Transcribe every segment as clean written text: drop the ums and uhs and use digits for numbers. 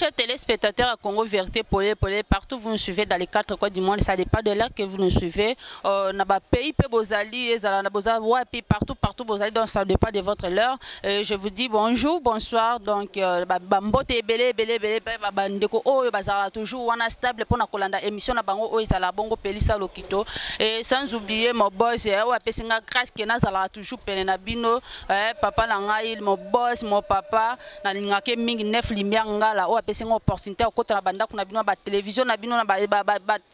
chers téléspectateurs à Congo Vérité Polé, partout vous nous suivez dans les 4 coins du monde, ça dépend de l'heure que vous nous suivez. Dans le pays, partout, donc ça dépend de votre heure. Je vous dis bonjour, bonsoir. Donc, toujours on a stable pour la émission na bango ezala bongo pelisa lokito et sans oublier mon boss o apesinga grâce que nazala toujours pene na bino papa na ngai mon boss mon papa na ngake mingi neuf lumière ngala o apesinga opportunité okota na banda kuna bino ba télévision na bino na ba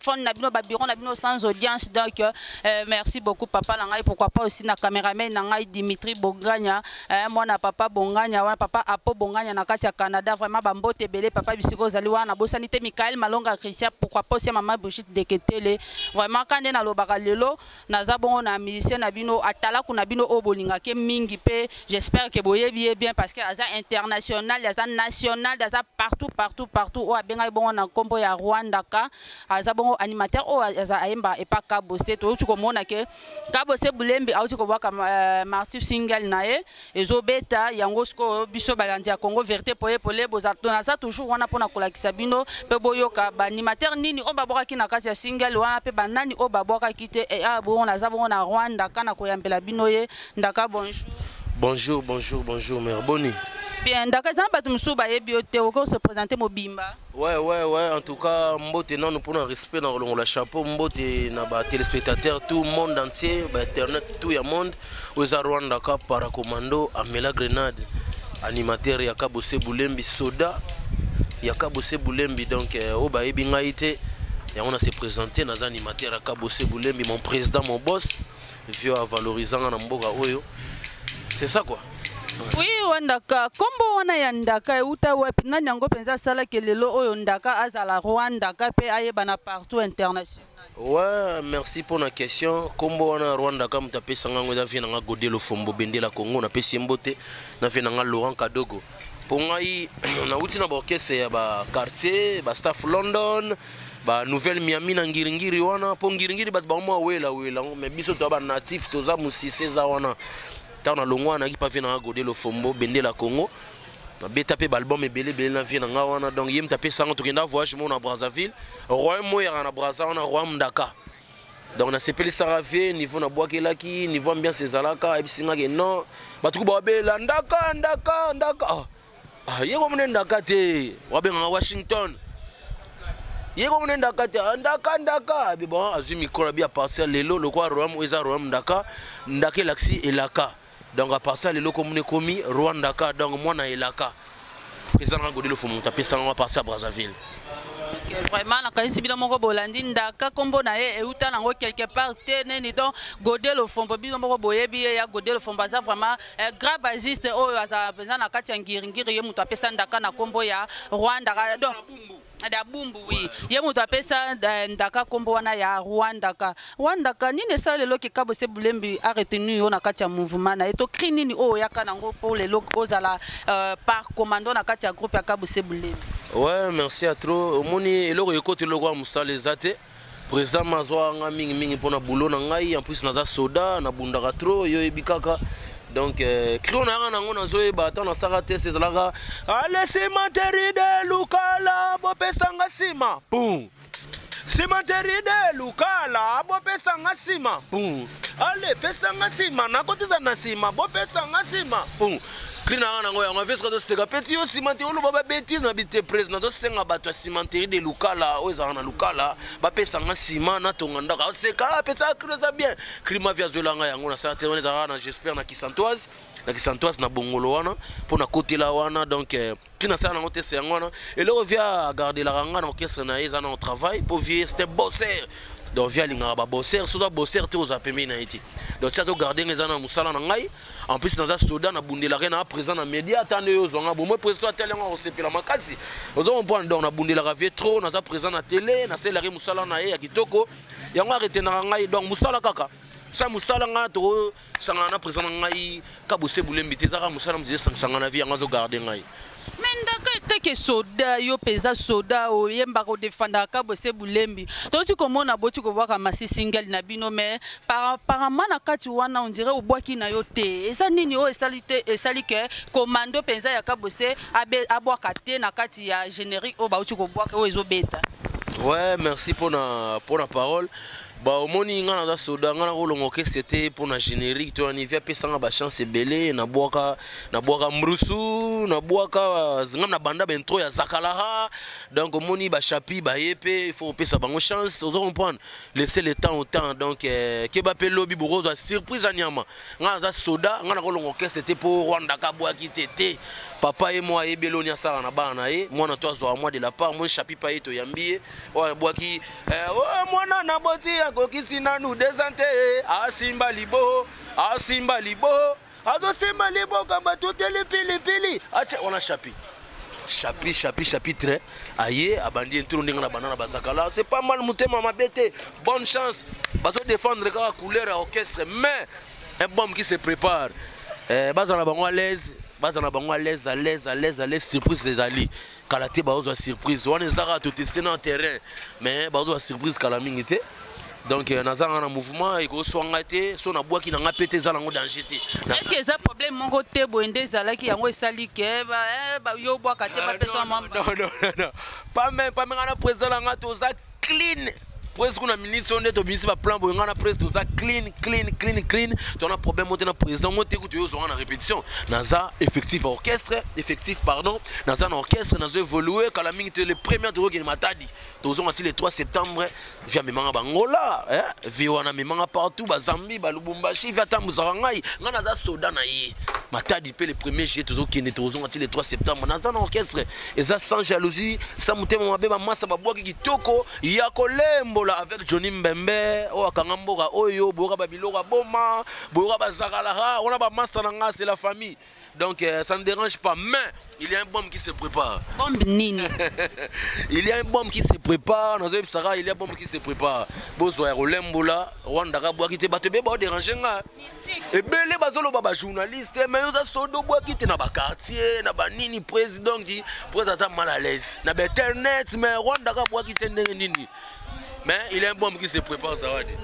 phone na bino ba bureau na bino sans audience. Donc merci beaucoup papa na ngai, pourquoi pas aussi na caméraman na ngai Dimitri Bonganya moi na papa Bonganya wana papa Apo Bonganya na kati ya Canada, vraiment ba mbote belé papa bisiko zali wana bosanité Michael Malonga Christian, pourquoi pas aussi maman Brigitte Deketele, vraiment quand na lobaka lelo naza bongo na musicien na bino atala kuna bino o bolinga ke mingi pe, j'espère que boyebi bien parce que aza international aza national aza partout o abenga bongo na kombo ya Rwanda ka aza bongo animateur o aza ayemba epa Kabose to tu komona ke Kabose Bulembi auti ko baka Martin single nae ezobeta yango sko biso balandi ya Congo Vérité Polé bozato naza toujours wana pona kolakisa bino pe boyoka ba animateur nini o baboka kina kati ya single wana pe banani o baboka kite e bon naza bongo na Rwanda kana koyambela bino ye ndaka bonjour. Bonjour mère Boni. Bien, ndaka zana batu musuba yebi ote oko se présenter mobimba. Ouais, en tout cas mbote non nous prenons respect dans le chapeau mbote na ba téléspectateurs tout le monde entier ba internet tout ya monde oza Rwanda ka paracommando Amela Grenade animateur ya Kabose Bulembi soda ya Kabose Bulembi donc o ba yebi ngaite et on a se présenté dans animateur ya Kabose Bulembi mon président mon boss vieux valorisant na mboka oyo. C'est ça quoi. Oui, Wandaka, kombo wana ya ndaka uta wapi nani yango penza sala kelelo oyo ndaka azala Rwanda ka pe ayebana partout international. Ouais, merci pour la question. Kombo wana Rwanda ka mutape sanga ngoza vina nga Godé le Fombo Bendela Congo na pesi mbote na vina nga Laurent Kadogo. Pour ngai na uti na orchestre ya ba quartier, ba staff London, ba nouvelle Miami na ngiringiri wana, po ngiringiri bat ba mo wela mais biso to ba natif to za musise za wana. Tana longwana ki pa vina nga Godé le Fombo Bendela Congo. Na beta pe album ebele na vina nga wana donc yem tapé sanga to kenda voyage mo na Brazzaville, royaume mo ya na Brazzaville na royaume Dakar. Donc na sepeli saravie niveau na boakelaki niveau ambiance ezalaka ebisinga ke non batuku ba bela ndaka yego mune ndaka te wabenga Washington yego mune ndaka te ndaka bi bon azumi kola bi a partir lelo le quoi royaume eza royaume ndaka laksi elaka. Donc à partir de l'eau komi Rwanda ka donc moi na elaka président Godé le Fombo tapé ça on va partir à Brazzaville. Vraiment la kanisi bino moko bolandi ndaka kombo na ye euta nango quelque part teneni donc Godé le Fombo bino moko boyebi ya Godé le Fombo ça vraiment grand basiste o aza président na kati ya ngiringiri ye mutu apesa ndaka na kombo ya Rwanda donc da bumbu oui ye mutu apesa ndaka kombo wana ya Rwanda ka nini ça lelo ki Kabose Bulembi a retenu on na kati ya mouvement na eto cri nini o yaka nango pour les locaux ozala par commando na kati ya groupe ya Kabose Bulembi. Ouais, merci à trop. Moni eloko ekote loko musala ezate président mazwa nga mingi pona boulot na ngai en plus naza soda na bundaka trop yo ebikaka. Donc crio na nga nango nazo ba ta na saka test ezalaka allez cimenterie de Lukala bopesanga sima boum cimenterie de Lukala bopesanga sima boum allez pesanga sima na kotiza na sima bopesanga sima boum Krina nango ya ngavesi ka to seka peti yo cimenterie lo baba bêtise na bité président to senga bato cimenterie de Lukala oza na Lukala ba pesanga sima na tonga ndaka seka peta kreza bien krima via zolanga yango na sa terrain za na j'espère na Kisantoise na bongolo wana pour na côté la wana donc kina sa na ngote yango wana et là via garder la ranga na orchestre na eza na travail pour vier c'était bosser. Donc via linga ba bosser soit bosser te aux apemi na été donc ça to garder ngeza musala na ngai en plus dans Soudan na bundela na présent na média attendez yo zonga bon moi président télé on sepela makasi ozo on prend donc na bundela vie trop na présent na télé na selari musala na ya kitoko yango arrêté na ngai donc musala kaka ça musala nga to sanga na présent ngai Kabose Bulembi te zaka musala mzé sanga na vie yango zo garder ngai mais que soda yo pesa soda o yemba ko defanda ka bose bulembi to tu komona boti ko bwaka masi single na bino mais par mana kati wana on dirait o bwaki na yo te eza nini o esali ke commando penza ya ka bose abwaka te na kati ya générique o ba uti ko bwaka o ezobeta. Ouais, merci pour la parole. Bah au moni ngana za soda ngana ko longoke c'était pour na générique to ni via pesa nga ba chance belé na boaka mrusu na boaka ngana banda bentro ya zakalaha donc au moni ba chapi ba yepe il faut pesa bango chance vous comprendre laisser le temps au temps donc ke ba pe lobby boro za surprise anyama ngana za soda ngana ko longoke c'était pour Rwanda ka boaki tete papa et moi ebelo nya sara na bana e moi na toi zo moi de la part moi chapi pa eto yambie o boaki mwana na boti kokisi nanu desante asimba libo azo simba libo kamba tuteli pili acha on a chapitre aye abandi entro ndinga na banana bazakala c'est pas mal mutema mabete bonne chance bazo défendre ka couleur à orchestre mais un bombe qui se prépare bazana bango à l'aise à l'aise surprise les ali kalate bazo surprise on ezaka to tester dans terrain mais bazo surprise kala mingité. Donc nazanga na mouvement et ko swanga te so na bwaki na ngapete za lango danger te. Est-ce que ça problème mongo te boende zala ki yango esali ke ba yo bwaka te ba pesa mama? Non. Pas même na président la ngato za clean. Presque on a ministre on est au ministre plan bo ngana presse tout ça clean ton a problème monter na président monter que tu en répétition naza effectif naza na orchestre nazo évoluer kala mingi le premier tour qui matadi tozonga ti le 3 septembre via memanga bangola via wana memanga partout ba Zambie ba Lubumbashi via tamuzaka ngai ngana za soda na ye matadi pe le premier juillet tozonga ti le 3 septembre naza na orchestre et ça sans jalousie ça mutema mabe ba massa ba bwaki kitoko ya kolembo avec Johnny Mbembe o akangamboka oyo boka babiloko boma boka bazakala on a ba master nanga c'est la famille donc ça ne dérange pas mais il y a un bombe qui se prépare. Bombe nini? Il y a un bombe qui se prépare dans Sara il y a un bombe qui se prépare bozo ya Rolembola Rwanda ka boaki te batebe ba déranger nga et belé bazolo ba journaliste mais yo za sodo boaki te na ba quartier na ba nini président qui président mal à l'aise na ba internet mais Rwanda ka boaki te nini. Mais il y a un bombe qui se prépare, ça va dire.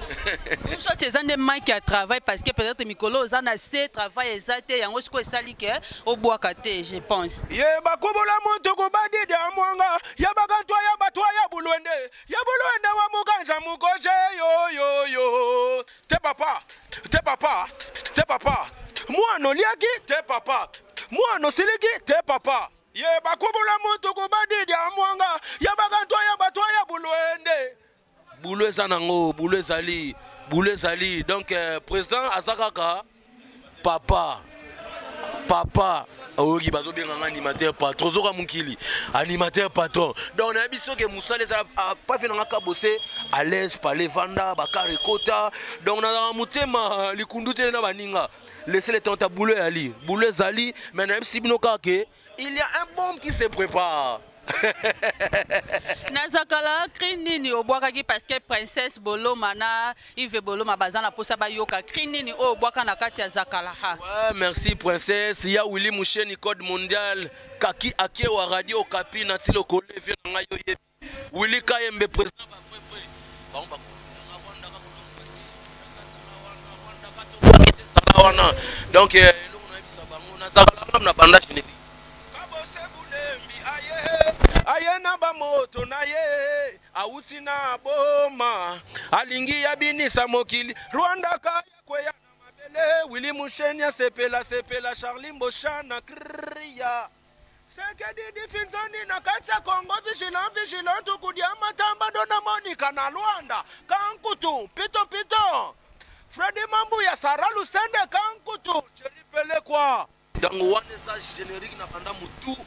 Une chose, c'est un des qui a travaillé parce que peut-être Mikolo, ils ont assez travaillé, exacté, et en ce que ça lit au bois kate, je pense. Yeba kobola monto ko badi de amwanga, yaba kantoa yaba toa ya bulwende wa muganja mukoje yo. Te papa. Moi no liaki, te papa. Moi no siliki, te papa. Yeba kobola monto ko badi de amwanga, yaba kantoa yaba toa ya bulwende. Boulou Zanango, Boulou Zali. Donc, président Azakaka, papa. Ogi bazo bien animateur patron, Zora Munkili, animateur patron. Donc, on a dit que Moussa les a pas fait dans bosser à l'aise, parler Vanda, Bakari Kota. Donc, on a monté ma Likundute na Baninga. Laissez les temps à Boulou Zali, mais même si il y a un bombe qui se prépare. Nazakala crinini obwaka ki parce que princesse Boloma na Yves Boloma bazana posa ba yoka crinini obwaka na kati ya zakala ha. Ouais, merci princesse. Il y a Willy Moucheni code mondial kaki akie wa radio kapi na tilo kole vient nga yo yebi. Willy Kayembe président ba frère. Ba on donc Nazakala na banda générique. Ayena ba moto na ye auti na boma alingi ya binisa mokili Rwanda kaya kweya na mabele Willy Mushenya sepela Charlie Mboshana kriya seke didi finzoni na kacha Kongo vigilant kudia matamba dona Monica na Rwanda kankutu pito Freddy Mambu ya Sara Lusende kankutu cheripele kwa dango wane sa générique na banda mutu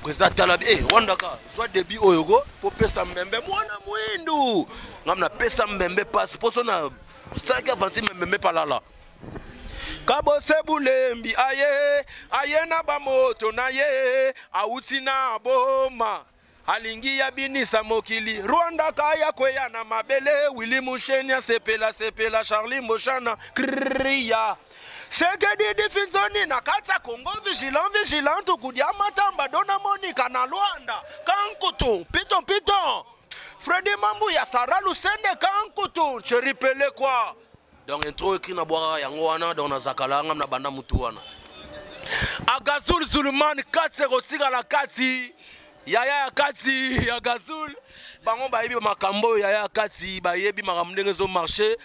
président Talabi Rwandaka soit début oyogo pour pesa mbembe mwana mwindu ngamna pesa mbembe passe pour sona strike avancer mbembe palala kabo sebulembi aye na bamoto na ye auti na boma alingi ya binisa mokili Rwanda kaya kweya na mabele Willy Mushenya sepela Charlie Mboshana kriya Sekedi Finzoni na kata Congo vigilant kudia matamba dona Monica na Luanda Kankutu piton Freddy Mambu ya Sara Lusende Kankutu cheripele kwa donc intro écrit na boira yango wana donc na zakalanga na banda mutu wana Agazul Zulman 406 la kati Yaya kati Agazul bango bayebi makambo Yaya kati bayebi makamndenge zo marché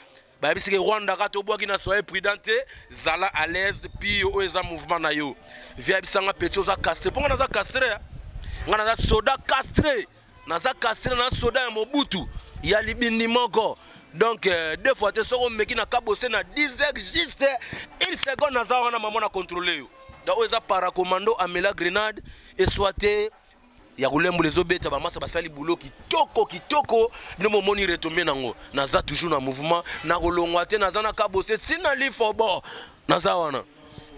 bayebi sike Rwanda kato boaki na soye prudente zala à l'aise puis o eza mouvement na yo via bisanga petio za castré ponga na za castré ngana za soda castré na za castré na soda ya Mobutu ya libindi moko donc deux fois te soko meki na kabose na 10 juste une seconde na za wana maman na contrôler yo donc o eza paracommando amela grenade et soité ya kulembu les obeta ba masa basali boulot kitoko no momoni retomber nango naza toujours na mouvement na kolongwa te naza na kabose tina lifobo naza wana.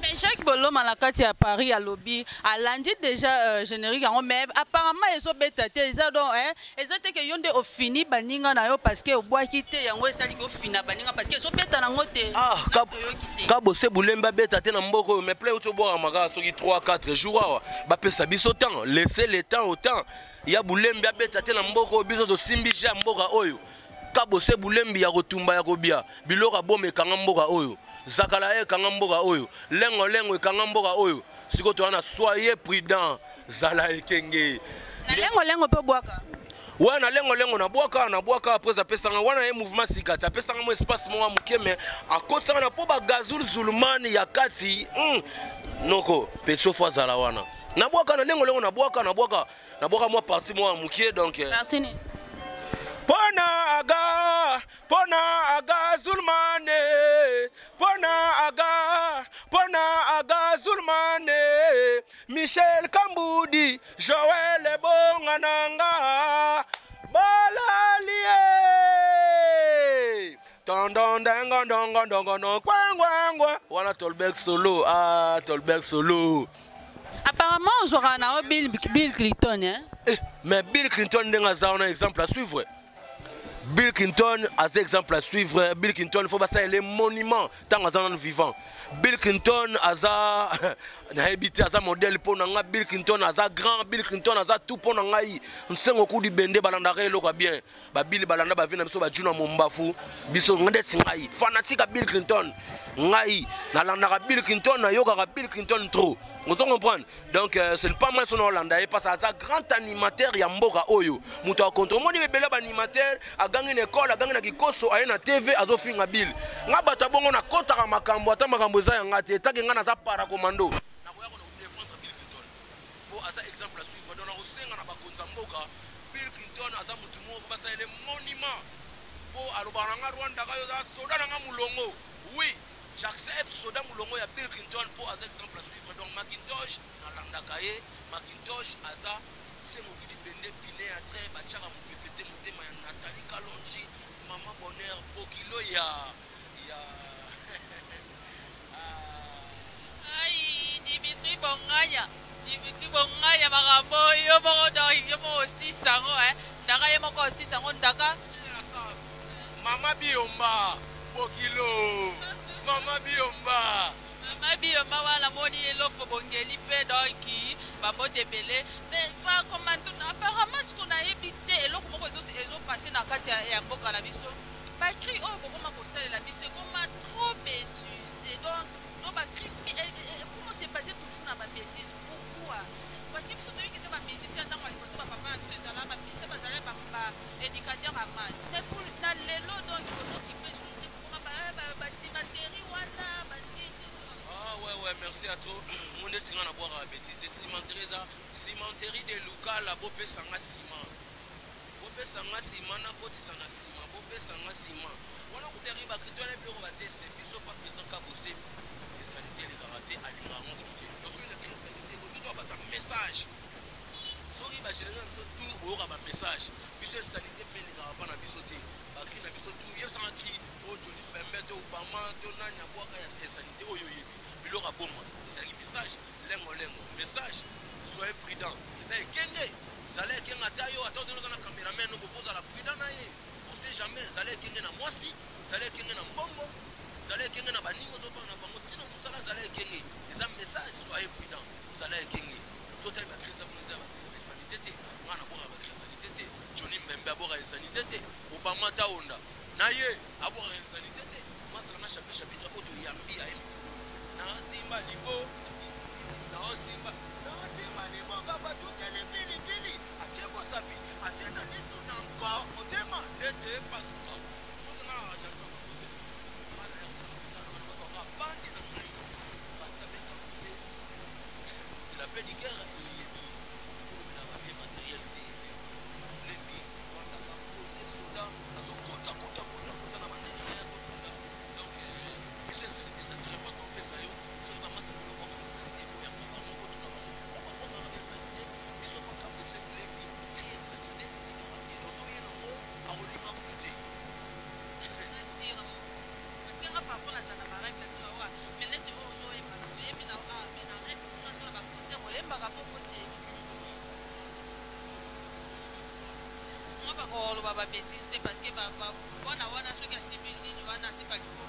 Mais Jacques Bolom à la carte à Paris à lobby a lundi déjà générique mais apparemment ils ont bêté ils ont donc ils ont été que yonde au fini baninga na yo parce que au bois quitté yango esali ko fina baninga parce que ils ont bêté na ngote kabose bulemba bêté na mboko mais play auto boire maka soki 3-4 jours ba pesa biso temps laisser le temps au temps ya bulemba bêté na mboko biso to simbija mboka oyo kabose bulembi ya kotumba ya kobia biloko bombe kanga mboka oyo zakala e kanga mboka oyo lengo kanga mboka oyo siko to wana soyez prudent zala ekenge na lengo pe bwaka wana lengo na bwaka après ça pesanga wana e mouvement sikata pesanga mo espace mo muke mais akotanga na po ba Gazul Zulmani ya kati noko petso fois zala wana na bwaka na lengo na bwaka mo parti mo muke donc partini Pona aga Zulmane Pona aga Zulmane Michel Kamboudi Joël Bongananga Balalie Wana Tolbert solo Tolbert solo apparemment on aura na Bill Clinton mais Bill Clinton n'est un exemple à suivre. Bill Clinton a des exemples à suivre. Bill Clinton, il faut passer les monuments tant que vivant. Bill Clinton a habité à modèle pour nous. Bill Clinton a grand. Bill Clinton a tout pour nous. On sait au coup du bende balandare lo bien. Bill balanda ba vina biso ba juna mombafu. Biso ngande singai. Fanatique à Bill Clinton. Ngai na landara Bill Clinton na yoga Bill Clinton trop. Vous comprenez? Donc c'est pas mal son Hollande parce que c'est grand animateur ya mboka oyo. Muto contre moni bebela ba animateur a gagné une école, a gagné na kikoso a na TV azo finga Bill. Nga bata bongo na kota ka makambo ata makambo za ya ngate taki nga na za para commando. Na boya ko na défendre Bill Clinton. Pour asa exemple à suivre dans la osenga na bakonza mboka Bill Clinton aza mutu mo basa le monument. Pour alubaranga Rwanda ka yo za soda na mulongo. Oui. J'accepte soda mulongo ya Bill Clinton pour un exemple à suivre. Donc Macintosh na landakaye Macintosh aza c'est mon qui bende piné à train bachara mu pété motema ya Nathalie Kalonji maman bonheur bokilo ya ai Dimitri Bongaya makambo yo moko yo mo aussi sango ndaka yo moko aussi sango ndaka Mama Biomba bokilo Mama Biomba wala moni elofo bongeli pe donc bambo debele mais pas comme tout apparemment ce qu'on a évité eloko moko ezo passer na kati ya mboka la biso ba cri oh kokoma postale la biso comme trop bêtise donc on ba cri comment c'est passé toujours na ba bêtise pourquoi parce que biso toyi que ba musicien tant que biso ba papa tout dans la ba musicien ba zala ba éducateur à maths mais pour na lelo donc il faut qu'il peut jouer pour ba cimenterie wala ba ouais, merci à toi. Mon est à boire à bêtise. Cimenterie de Luca, la bopé sanga ciment. Bopé sanga ciment, na koti sanga ciment. Bopé sanga ciment. On a coupé riba qui doit être au bâtiment. C'est biso pas présent qu'à bosser. Les sanitaires, les karatés, à l'ingramon. Je suis le 15 sanitaire. Tu dois battre un message. Sorry, bah j'ai tout au rabat message. Biso sanitaire, mais les karapas n'a bisoté. Bakri n'a bisoté. Hier, ça m'a dit, oh, Johnny, permettre au Bama, Donald, à boire à la sanité. Oh, yoye. Bilora bomba, c'est un message, lengo, message, soyez prudent. C'est Kenge, vous allez Kenge à Tayo, attendez nous dans la caméraman, nous vous allez prudent, on sait jamais, vous allez Kenge na Mwasi, vous allez Kenge na Mbongo, vous allez Kenge na Baningo, vous allez Kenge na Bango, mosala ezala ekenge eza message soyez prudent ezala ekenge sotali bakrisa mpenza basanité te nga na boka bakrisanité te Johnny Mbembe aboka insanité te Obama taonda na ye aboka insanité te masala na chapitre oyo toyambi ayembi na simba libo na simba libo kaba tutele pilipili atie kosapi atie na biso na nko otema ndete pasuka otanga ajanto bandi na ngai parce que avec c'est la paix du cœur na ba bien matériel les filles quand ça va poser soda na so kota na manene ya kota donc c'est ça les très pas qu'on fait ça yo sur la masse de ko ko ça il faut ya ko ko ko tuna ko ko na santé ils sont pas capables de se créer créer santé et no so yeno ko a rolima kuti parce que par rapport à ça na baraka mais là c'est au et pas mais na mais na rêve tout na ba conseil mo lemba ka popo te moi pas ko lo baba bêtise parce que baba wana so ka sibili ni wana sipa ko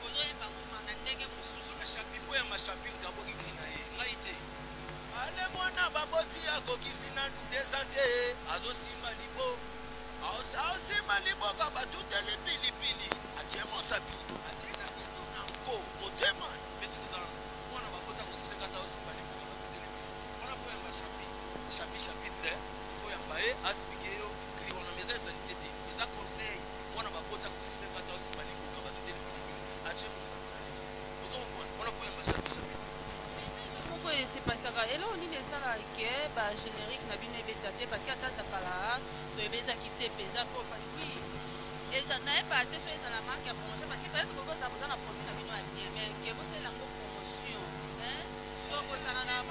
ozo e ba ko na ndenge mususu na chapitre ya mashapi ngabo kikina ye ngaite ale mwana baboti ya kokisi na desante azo simba libo ao simba libo ka batutele pilipili achemo sapi achena kitu na ko motema betiza mwana babota koseka ta simba libo ka batutele mwana po ya mashapi chapitre faut ya bae aspike yo kili wana meza sanité te meza conseil mwana babota koseka ta simba libo ka batutele achemo sapi mwana po ya mashapi c'est pas ça et là on dit ça là que ba générique na bino ebeta te parce que ata sakala to ebeta kite pesa ko pa oui et ça n'a pas été sur la marque à promotion parce que peut-être que ça vous en a produit na bino à bien mais que vous c'est la promotion hein donc ça na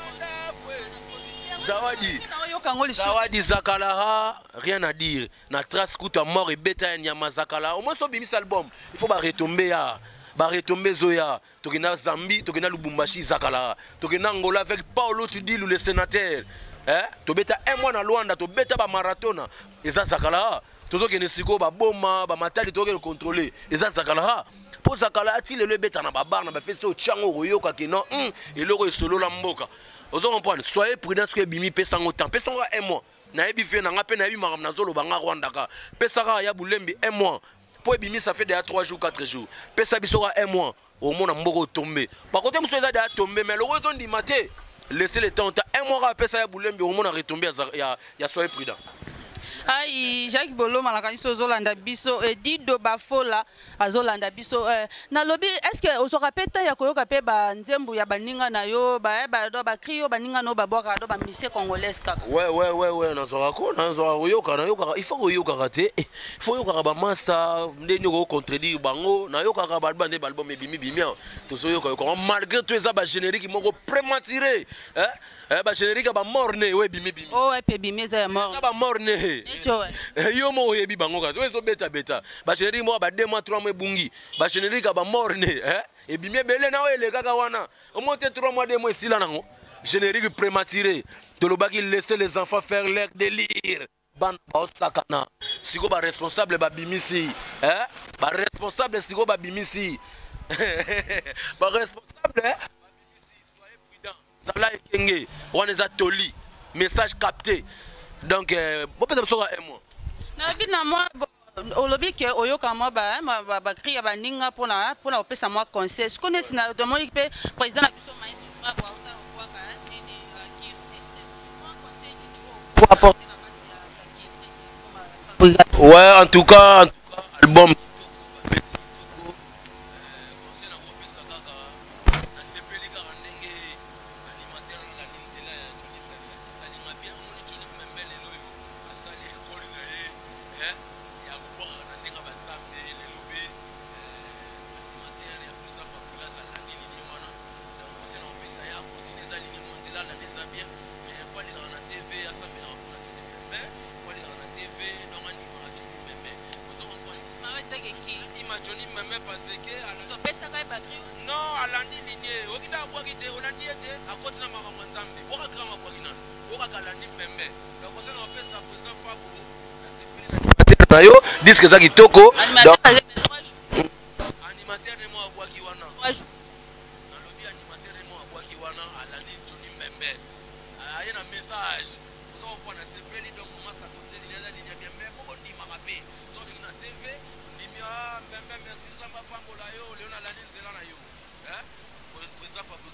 Zawadi Zakala, rien à dire. Na trace coûte à mort et bêta nyama Zakala. Au moins so bimis album, il faut retomber à retomber Zoya, Tokena Zambie, Tokena Lubumbashi Zakala, Tokena Angola avec Paulo Tudil ou le sénateur. Hein? To beta un mois na Luanda, to beta ba marathon. Et ça Zakala, tozo kene siko ba boma, ba matali to le contrôler. Et ça Zakala. Pour Zakala ti le beta na ba bar na ba fait so chango royoka ke non, et le solo la mboka. Vous comprenez? Soyez prudents que bimi pesa ngotan. Pesa nga un mois. Na ebi fe na nga pe na ebi maram na zolo ba nga Rwanda ka. Pesa ka ya bulembi un mois. Pour bimi ça fait déjà 3 jours 4 jours. Pesa biso ka un mois. Au moins na mboko tomber. Par contre monsieur ça déjà tomber mais le raison di maté. Laissez le temps un mois ka pesa ya bulembi au moins na retomber ya soyez prudents. Aïe, Jacques Bolo malakaniso zolanda biso et Dido Bafola azolanda biso na lobby est-ce que ozo rapeta ya koyoka pe ba nzembu ya baninga na yo ba do ba krio baninga no ba boka do ba mise congolaise kaka ouais na zorako na yoka il faut koyoka raté il faut yoka ba massa ndeni ko contredire bango na yoka ka ba bande album bimi to so yoka malgré tout ça ba générique moko prématuré ba générique ba morne ouais bimi oh ouais pe bimi ça mort ça ba morne yo mo yebi bango ka so beta ba générique mo ba 2 mois 3 mois bungi ba générique ba morne et bimi belé na ele kaka wana au moins 3 mois 2 mois sila nango générique prématuré de l'obaki laisser les enfants faire leur délire ban ba sakana siko ba responsable ba bimisi ba responsable siko ba bimisi ba responsable soyez prudent Zala ekenge on les a toli message capté donc bon peut-être ça un mois na bina moi au lobby que oyoka moi ba cria ba ninga pour na opesa moi conseil ce connaît na demande que président na biso maïs ba kwa ka nini give system moi conseil pour apporter la matière give system ouais en tout cas album Johnny Mbembe parce que non alandi ligne okita bwakite olandi ete akoti na makambo nzambe boka kama bwakina boka kalandi Mbembe donc on a fait ça président Fabo na yo disque za kitoko animateur de moi bwaki wana 3 jours na lobi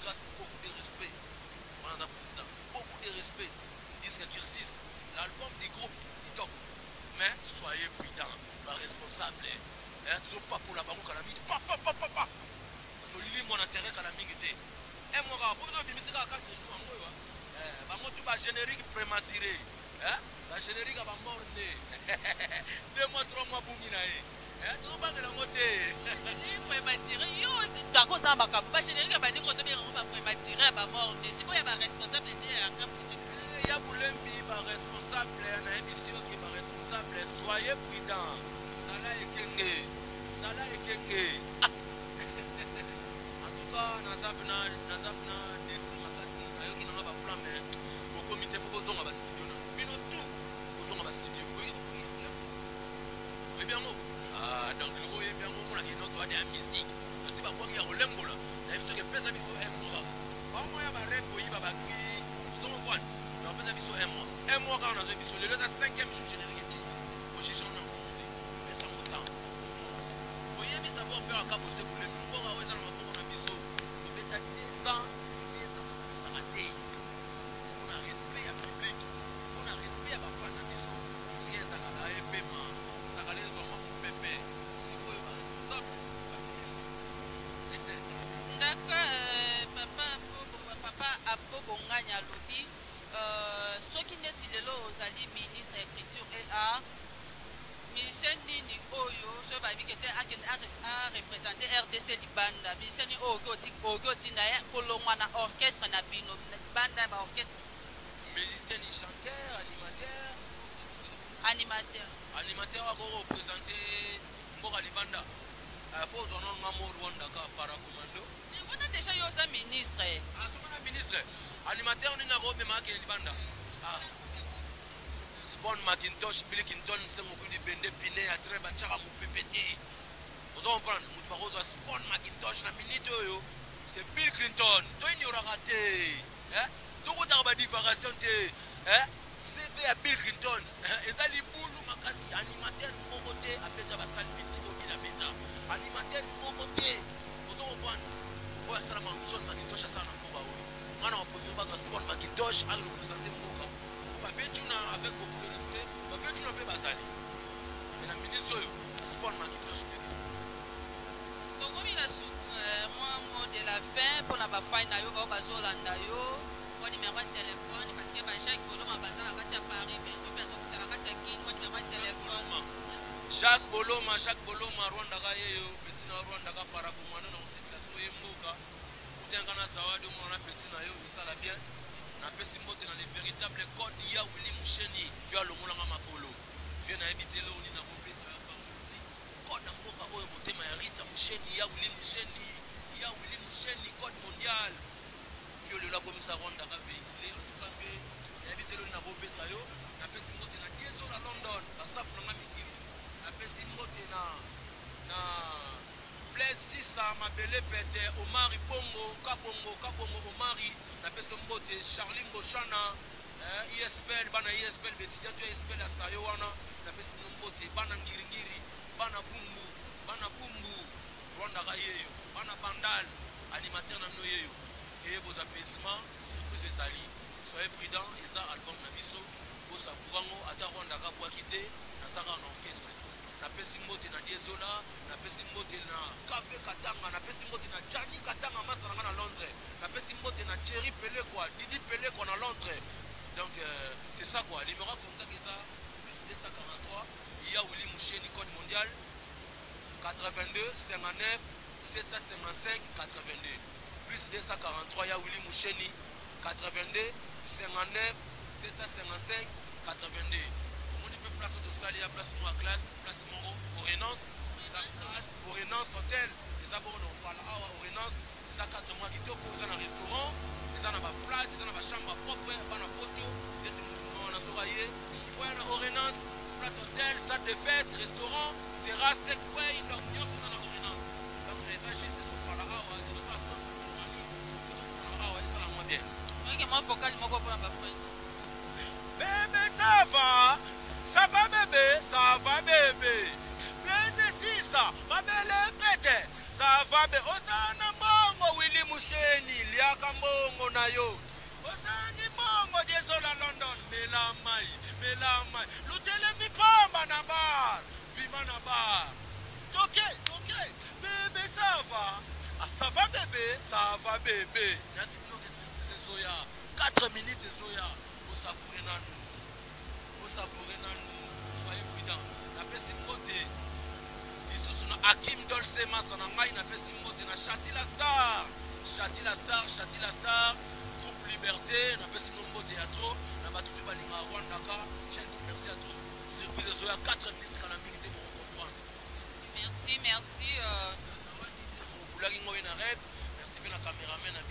grâce, beaucoup de respect. Madame la Présidente, beaucoup de respect. Disque exercice, l'album du groupe, Itok. Mais soyez prudents, pas responsables. Toujours pas pour la banque à la mine. Papa. Je lis mon intérêt à la mine. Et moi, pour vous dire, c'est 4 jours en moi. Tout va générique prématuré. La générique va mort. 2 mois, 3 mois pour m'inaï. Tout va de la montée. Prématuré. D'accord, ça va pas générique va dire qu'on se met en prématuré à mort. C'est quoi, il y a responsable il y a pour l'envie, responsable, il y a une émission qui est responsable. Soyez prudents. Salah et Kenge. Salah et Kenge. En tout cas, Nazabna, Desi Makasi, Nayoki n'a pas plan, mais au comité, il faut que vous ayez un studio. Mais non, tout, vous ayez un studio. Oui, bien, moi. Donc, le gros, bien, moi, on a une autre musique. Je sais pas quoi il y a au lembo là. Il y a une chose qui est plus habituée à un mois. Moi, il y a un rêve, il y a un bagui. Vous avez un point. On a plus habitué à un mois. Un mois, quand on a habitué, le 5e jour générique. Au chichon, on a monté. Mais ça monte. Vous voyez, mais savoir faire un cap aussi pour les plus forts. On a habitué. Le bêta 10 ans, ça va dire. On a respect à public. On a respect à ma femme à mission. Si ça va la paiement, ça va les hommes pour pépé. Si vous êtes responsable, d'accord, papa Apo Bonganya Lobi. Ceux qui n'est pas aux ministre de l'écriture et art, ministère Nini Oyo, ce qui était à représenter RDC du Banda, ministère Nini Oyo, Tinaï, Kolomana orchestre, Nabino, Banda, orchestre. Musicien, chanteur, Animateur. Animateur a représenté Mbora Libanda. Il faut que nous ayons Rwanda par commando. On a déjà eu un ministre. Ah, c'est un ministre. Animateur, nous avons même Libanda. Spawn Macintosh, Billy Clinton, c'est mon coup de bende piné à très bas, tchara mou pépété. Vous comprenez, nous parlons de Spawn Macintosh, la minute, c'est Bill Clinton. Toi, il y aura raté. Tout le monde a dit variation. CV à Bill Clinton. Et ça, les boulous, makasi, animateur, mon côté, à Péta Basal, Mitsimo, Bila Péta. Animateur, mon côté. Vous comprenez, ouais, ça, la Spawn Macintosh, ça, n'a pas. On a posé pas de Spawn Macintosh à représenter mon cas. Avec beaucoup de respect, on va faire une basali. Et la ministre, Spawn Macintosh. Donc, comme il a moi de la fin, pour la fin, il y a mon numéro de téléphone, parce que Jacques Bolo m'a basé à Paris, mais deux personnes qui sont à mon numéro de téléphone. Jacques Boloma, Rwanda, petit Rwanda, Parakumano, on s'est placé au Moka. Ou bien qu'on a Zawadi, on a petit Nayo, ça l'a bien. On a fait dans les véritables codes d'Ia Willy Moucheni, via le Moulanga Makolo. Vient à habiter là, on est dans le pays, ça va pas aussi. Code en Moka, on est à Rita Moucheni, Ia Willy Moucheni, code mondial. Via le la commissaire Rwanda a véhiculé, en tout cas, il a habité là, on a beau ça, on a fait Simote dans 10 ans à London, la staff n'a pas mis. On a fait Simote dans Blaise Sissa, Mabele Pete, Omari Pongo, Kabongo, Omari. Na pesa mbote Charlie Mboshana ISPL bana ISPL betidia tu ISPL asayo wana na pesa mbote bana ngiringiri bana bumbu Rwanda gayeyo bana bandal animateur na noyeyo et vos apaisements surprise ezali soyez prudents et ça album na biso bosa kurango ata Rwanda ka bwa kité na saka en orchestre na pesa mbote na Diezola na pesa mbote na Café Katanga na pesa mbote na Jani Katanga masanga na Londres na pesa mbote na Thierry Pelé quoi Didi Pelé qu'on a Londres donc c'est ça quoi numéro contact est ça plus 243 il y a Willy Moucheni code mondial 82 59 755 82 plus 243 il y a Willy Moucheni 82 59 755 82 place de salle, il y a place à classe, place Moro, Orénance, Orénance Hôtel, les abonnés, on parle à Orénance, les 4 mois qui toquent, ils ont un restaurant, ils ont un flat, ils ont une chambre propre, ils ont un poteau, ils ont un soirée, il faut un Orénance, flat hôtel, salle de fête, restaurant, terrasse, takeaway, donc ils ont un Orénance. Donc les agistes, ils parlent à ils ont un ça la moins bien. Moi, vocal, moi, pour la bébé, ça va. Ça va bébé, ça va bébé. Bébé si ça, va bébé pète. Ça va bébé. Osana Bongo Willy Moucheni, Liak na yo. Ozangi mbongo dezola London. Melamai. Lutele mipamba na bar. Bima na bar. Ok. Bébé, ça va. Ah, ça va bébé. Merci beaucoup de Zoya. 4 minutes de Zoya. Vous savourez nous. Soyez prudents. La paix c'est côté. Hakim Dolce Masana Ngai na pesi mbote na Chati la Star, groupe Liberté na pesi mbote ya trop na batutu balinga Rwanda ka check merci à trop. Surprise de Zoya 4 minutes kana minute pour comprendre. Merci. Boulagi ngoy na rep, merci bien na caméraman na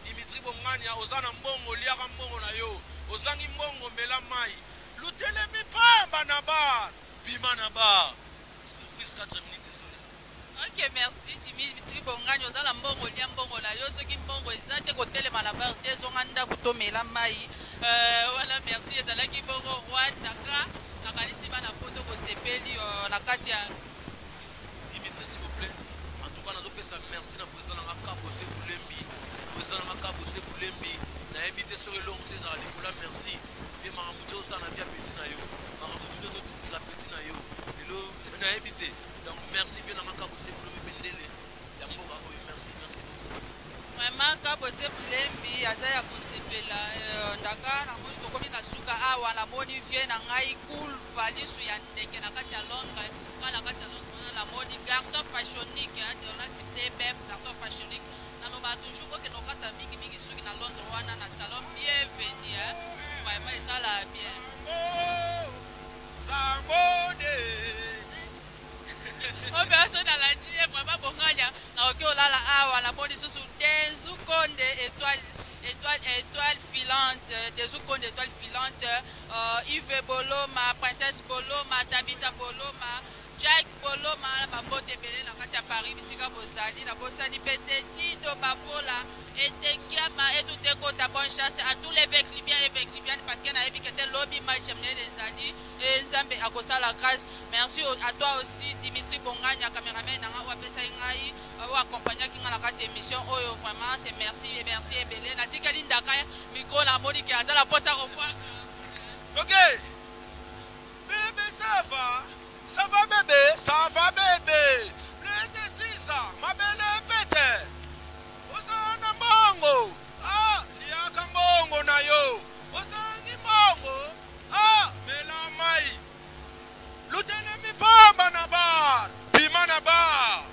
Dimitri Bongania ozana mbongo liaka mbongo na yo. Ozangi mbongo mela mai. Lutele mipamba na bar. Bima na bar. Surprise 4 minutes désolé. Ok, merci Dimitri Bongani ozala mbongo lia mbongo na yo soki mbongo ezate kotelema na bar te zonga ndako tomela mai. Voilà, merci ezalaki bongo Rwanda ka nakanisi bana poto kosepeli na kati ya Dimitri s'il vous plaît. En tout cas nazopesa merci na président na Kabose Bulembi. Président na Kabose Bulembi na ebité sur elongo seza likola merci. Fais maramuto ça na via petit na yo. Maramuto to la petit na yo. Elo na ebité. Donc merci bien na Kabose Bulembi bendele. Ya mboka ko merci beaucoup. Vraiment Kabose Bulembi azaya kosepela ndaka na moni tokomi na suka awa na moni vie na ngai cool valisu ya ndeke na kati ya Londres. Na kati ya Londres la moni garçon fashionnique on a type beb garçon fashionnique. Naloba toujours que nos kata mingi suki na Londres wana na salon bienvenue. Vraiment ça la bien. Oh personne à la dire vraiment Bongania na oki olala awa la moni susu Denzu Konde étoile filante Denzu Konde étoile filante Yves Boloma princesse Boloma Tabita Boloma Jack Boloma bambote belé na kati ya Paris bisika bozali na bosani pete Dido Babola et Tekiama et tout écoute bonne chance à tous les Veclibiens et Veclibiennes parce qu'il y a une qui était lobby match les alliés et Nzambe akosa la grâce. Merci à toi aussi Dimitri Bongania caméraman na wa pesa ngai wa accompagner qui na kati émission oyo vraiment c'est merci et belé na tikali ndaka micro la Monique à la poste à revoir. OK. Bébé ça va bébé. Le ça ma belle pète. Ozana mbongo. Ah, liaka mbongo na yo. Ozangi mbongo. Ah, mela mai. Lutene mipamba na bar. Bima na bar.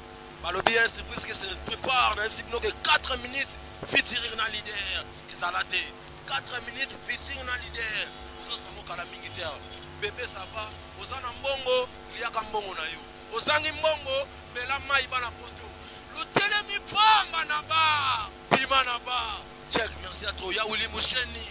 Balobi un surprise que se prépare dans que 4 minutes featuring na leader. Izalate. 4 minutes featuring na leader. Ozosomo kala mingi terre. Bébé ça va. Ozana mbongo, liaka mbongo na yo. Ozangi mbongo, mela mai bana poto. Lutele mipamba na bar. Bima na bar. Check, merci à toi. Ya Willy Moucheni.